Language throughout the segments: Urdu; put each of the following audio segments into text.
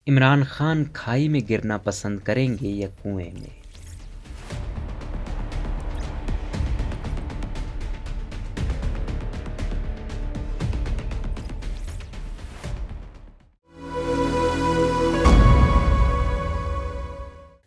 عمران خان کھائی میں گرنا پسند کریں گے یا کنویں میں؟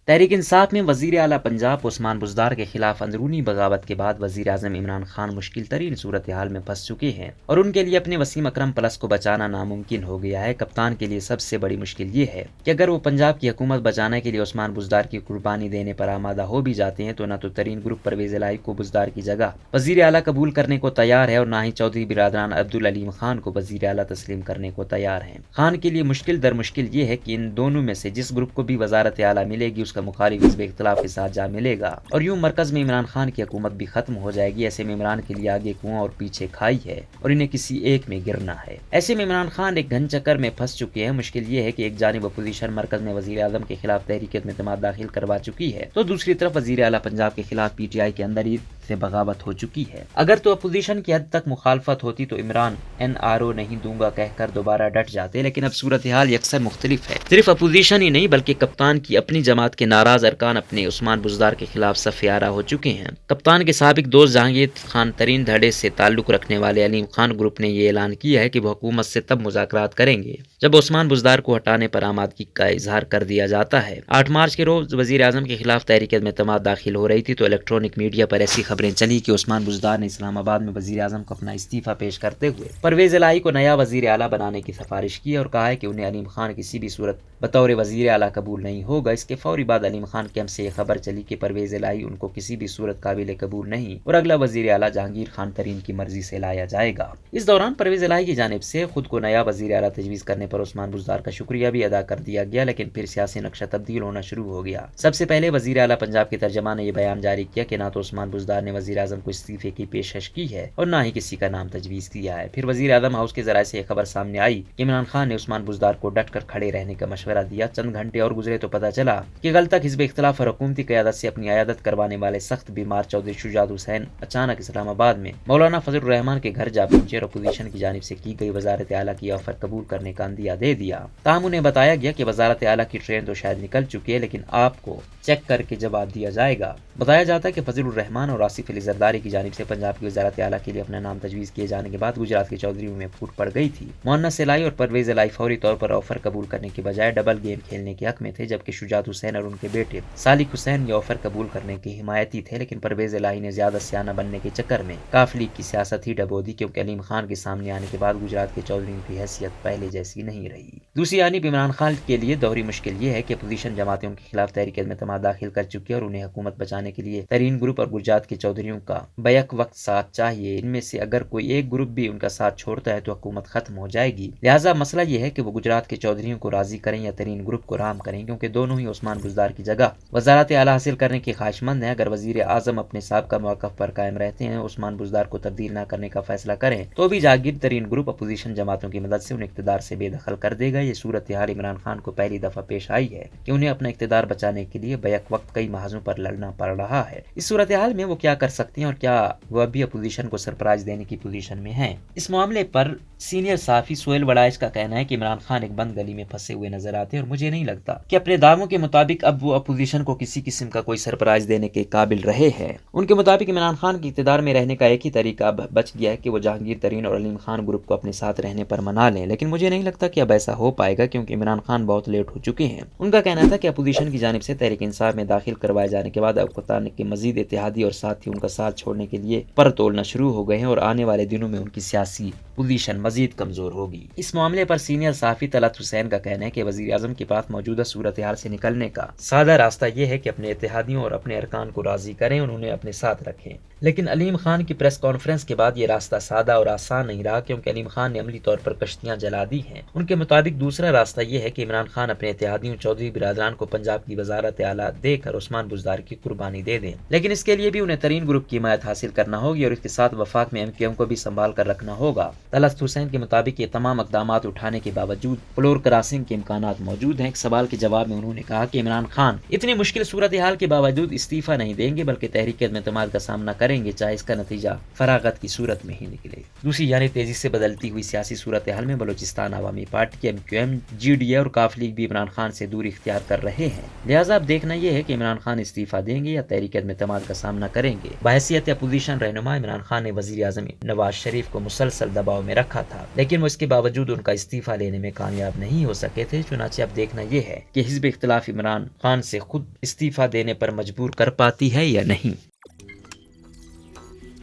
تحریک انصاف میں وزیر اعلیٰ پنجاب عثمان بزدار کے خلاف اندرونی بغاوت کے بعد وزیر اعظم عمران خان مشکل ترین صورتحال میں پھنس چکے ہیں اور ان کے لیے اپنے وسیم اکرم پلس کو بچانا ناممکن ہو گیا ہے۔ کپتان کے لیے سب سے بڑی مشکل یہ ہے کہ اگر وہ پنجاب کی حکومت بچانے کے لیے عثمان بزدار کی قربانی دینے پر آمادہ ہو بھی جاتے ہیں تو نہ تو ترین گروپ پرویز الہی کو بزدار کی جگہ وزیر اعلیٰ قبول کرنے کو تیار ہے اور نہ ہی چودھری برادران عبدالعلیم خان کو وزیر اعلیٰ تسلیم کرنے کو تیار ہیں۔ خان کے لیے مشکل در مشکل یہ ہے کہ ان دونوں میں سے جس گروپ کو بھی وزارت اعلیٰ ملے گی اس کا مخالف حزب اختلاف کے ساتھ جا ملے گا اور یوں مرکز میں عمران خان کی حکومت بھی ختم ہو جائے گی۔ ایسے میں عمران کے لیے آگے کنواں اور پیچھے کھائی ہے اور انہیں کسی ایک میں گرنا ہے۔ ایسے میں عمران خان ایک گھن چکر میں پھنس چکے ہیں۔ مشکل یہ ہے کہ ایک جانب اپوزیشن مرکز میں وزیر اعظم کے خلاف تحریک اعتماد داخل کروا چکی ہے تو دوسری طرف وزیر اعلیٰ پنجاب کے خلاف پی ٹی آئی کے اندر ہی سے بغاوت ہو چکی ہے۔ اگر تو اپوزیشن کی حد تک مخالفت ہوتی تو عمران NRO نہیں دوں گا کہہ کر دوبارہ ڈٹ جاتے، لیکن اب صورتحال یکسر مختلف ہے۔ صرف اپوزیشن ہی نہیں بلکہ کپتان کی اپنی جماعت کے ناراض ارکان اپنے عثمان بزدار کے خلاف صف آرا ہو چکے ہیں۔ کپتان کے سابق دوست جہانگیر خان ترین دھڑے سے تعلق رکھنے والے علیم خان گروپ نے یہ اعلان کیا ہے کہ وہ حکومت سے تب مذاکرات کریں گے جب عثمان بزدار کو ہٹانے پر آمادگی کا اظہار کر دیا جاتا ہے۔ 8 مارچ کے روز وزیر اعظم کے خلاف تحریک اعتماد داخل ہو رہی تھی تو الیکٹرانک میڈیا پر ایسی خبریں چلی کہ عثمان بزدار نے اسلام آباد میں وزیر اعظم کو اپنا استعفیٰ پیش کرتے ہوئے پرویز الہی کو نیا وزیر اعلیٰ بنانے کی سفارش کی اور کہا ہے کہ انہیں علیم خان کسی بھی صورت بطور وزیر اعلیٰ قبول نہیں ہوگا۔ اس کے فوری بعد علیم خان کیمپ سے یہ خبر چلی کہ پرویز الہی ان کو کسی بھی صورت قابل قبول نہیں اور اگلا وزیر اعلیٰ جہانگیر خان ترین کی مرضی سے لایا جائے گا۔ اس دوران پرویز الہی کی جانب سے خود کو نیا وزیر اعلیٰ تجویز کرنے پر عثمان بزدار کا شکریہ بھی ادا کر دیا گیا، لیکن پھر سیاسی نقشہ تبدیل ہونا شروع ہو گیا۔ سب سے پہلے وزیر اعلیٰ پنجاب کے ترجمان نے یہ بیان جاری کیا کہ نہ تو عثمان بزدار نے وزیر اعظم کو استعفے کی پیشکش کی ہے اور نہ ہی کسی کا نام تجویز کیا ہے۔ پھر وزیر اعظم ہاؤس کے ذرائع سے یہ خبر سامنے آئی کہ عمران خان نے عثمان بزدار کو ڈٹ کر کھڑے رہنے کا مشورہ دیا۔ چند گھنٹے اور گزرے تو پتہ چلا کہ کل تک حزب اختلاف اور حکومتی قیادت سے اپنی عیادت کروانے والے سخت بیمار چودھری شجاعت حسین اچانک اسلام آباد میں مولانا فضل الرحمان کے گھر جا پہنچے اور اپوزیشن کی جانب سے کی گئی وزارت اعلیٰ کی آفر قبول کرنے کا عندیہ دے دیا۔ تاہم انہیں بتایا گیا کہ وزارت اعلیٰ کی ٹرین تو شاید نکل چکی ہے لیکن آپ کو چیک کر کے جواب دیا جائے گا۔ بتایا جاتا ہے کہ فضل الرحمان اور آصف علی زرداری کی جانب سے پنجاب کی وزارت اعلیٰ کے لیے اپنا نام تجویز کیے جانے کے بعد گجرات کے چودھریوں میں پھوٹ پڑ گئی تھی۔ مونس الہی اور پرویز الہی فوری طور پر آفر قبول کرنے کے بجائے ڈبل گیم کھیلنے کے حق میں تھے، جبکہ شجاعت حسین اور ان کے بیٹے صالح حسین یہ آفر قبول کرنے کے حمایتی تھے، لیکن پرویز الہی نے زیادہ سیانہ بننے کے چکر میں کاف لیگ کی سیاست ہی ڈبو دی، کیونکہ علیم خان کے سامنے آنے کے بعد گجرات کے چودھریوں کی حیثیت پہلے جیسی نہیں رہی۔ دوسری جانب عمران خان کے لیے دوہری مشکل یہ ہے کہ اپوزیشن جماعتیں ان کے خلاف تحریک اعتماد داخل کر چکی ہے اور انہیں حکومت بچانے کے لیے ترین گروپ اور گجرات کے چودھریوں کا بیک وقت ساتھ چاہیے۔ ان میں سے اگر کوئی ایک گروپ بھی ان کا ساتھ چھوڑتا ہے تو حکومت ختم ہو جائے گی۔ لہٰذا مسئلہ یہ ہے کہ وہ گجرات کے چودھریوں کو راضی کریں یا ترین گروپ کو رام کریں، کیونکہ دونوں ہی عثمان بزدار کی جگہ وزارت اعلیٰ حاصل کرنے کے خواہش مند ہیں۔ اگر وزیر اعظم اپنے سابقہ موقف پر قائم رہتے ہیں، عثمان بزدار کو تبدیل نہ کرنے کا فیصلہ کریں تو بھی جاگیر ترین گروپ اپوزیشن جماعتوں کی مدد سے انہیں اقتدار سے بے دخل کر دے گا۔ یہ صورتحال عمران خان کو پہلی دفعہ پیش آئی ہے کہ انہیں اپنا اقتدار بچانے کے لیے بیک وقت کئی محاذوں پر لڑنا پڑ رہا ہے۔ اس صورتحال میں وہ کیا کر سکتے ہیں اور کیا وہ ابھی اپوزیشن کو سرپرائز دینے کی پوزیشن میں ہیں؟ اس معاملے پر سینئر صحافی سہیل وڑائچ کا کہنا ہے کہ عمران خان ایک بند گلی میں پھنسے ہوئے نظر آتے ہیں اور مجھے نہیں لگتا کہ اپنے دعووں کے مطابق اب وہ اپوزیشن کو کسی قسم کا کوئی سرپرائز دینے کے قابل رہے ہیں۔ ان کے مطابق عمران خان کے اقتدار میں رہنے کا ایک ہی طریقہ اب بچ گیا ہے کہ وہ جہانگیر ترین اور علیم خان گروپ کو اپنے ساتھ رہنے پر منا لیں، لیکن مجھے نہیں لگتا کہ اب ایسا ہو پائے گا کیونکہ عمران خان بہت لیٹ ہو چکے ہیں۔ ان کا کہنا تھا کہ اپوزیشن کی جانب سے تحریک انصاف میں داخل کروائے جانے کے بعد اب کپتان کے مزید اتحادی اور ساتھی ان کا ساتھ چھوڑنے کے لیے پر تولنا شروع ہو گئے ہیں اور آنے والے دنوں میں ان کی سیاسی پوزیشن مزید کمزور ہوگی۔ اس معاملے پر سینئر صحافی طلعت حسین کا کہنا ہے کہ وزیر اعظم کے پاس موجودہ صورتحال سے نکلنے کا سادہ راستہ یہ ہے کہ اپنے اتحادیوں اور اپنے ارکان کو راضی کریں اور انہیں اپنے ساتھ رکھیں، لیکن علیم خان کی پریس کانفرنس کے بعد یہ راستہ سادہ اور آسان نہیں رہا کیونکہ علیم خان نے عملی طور پر کشتیاں جلا دی ہیں۔ ان کے مطابق دوسرا راستہ یہ ہے کہ عمران خان اپنے اتحادیوں چودھری برادران کو پنجاب کی وزارت اعلیٰ دے کر عثمان بزدار کی قربانی دے دیں، لیکن اس کے لیے بھی انہیں ترین گروپ کی حمایت حاصل کرنا ہوگی اور اس کے ساتھ وفاق میں MQM کو بھی سنبھال کر رکھنا ہوگا۔ طلعت حسین کے مطابق یہ تمام اقدامات اٹھانے کے باوجود فلور کراسنگ کے امکانات موجود ہیں۔ ایک سوال کے جواب میں انہوں نے کہا کہ عمران عمران خان اتنی مشکل صورتحال کے باوجود استعفیٰ نہیں دیں گے بلکہ تحریک عدم اعتماد کا سامنا کریں گے، چاہے اس کا نتیجہ فراغت کی صورت میں ہی نکلے۔ دوسری جانب تیزی سے بدلتی ہوئی سیاسی صورتحال میں بلوچستان عوامی پارٹی MQM، GDA اور کاف لیگ بھی عمران خان سے دوری اختیار کر رہے ہیں، لہٰذا اب دیکھنا یہ ہے کہ عمران خان استعفیٰ دیں گے یا تحریک عدم اعتماد کا سامنا کریں گے۔ بحیثیت اپوزیشن رہنما عمران خان نے وزیر اعظم نواز شریف کو مسلسل دباؤ میں رکھا تھا، لیکن وہ اس کے باوجود ان کا استعفیٰ لینے میں کامیاب نہیں ہو سکے تھے۔ چنانچہ اب دیکھنا یہ ہے کہ حزب اختلاف عمران خان سے خود استعفیٰ دینے پر مجبور کر پاتی ہے یا نہیں۔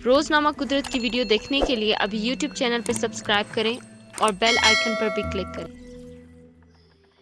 روزنامہ قدرت کی ویڈیو دیکھنے کے لیے ابھی YouTube چینل پر سبسکرائب کریں اور بیل آئیکن پر بھی کلک کریں۔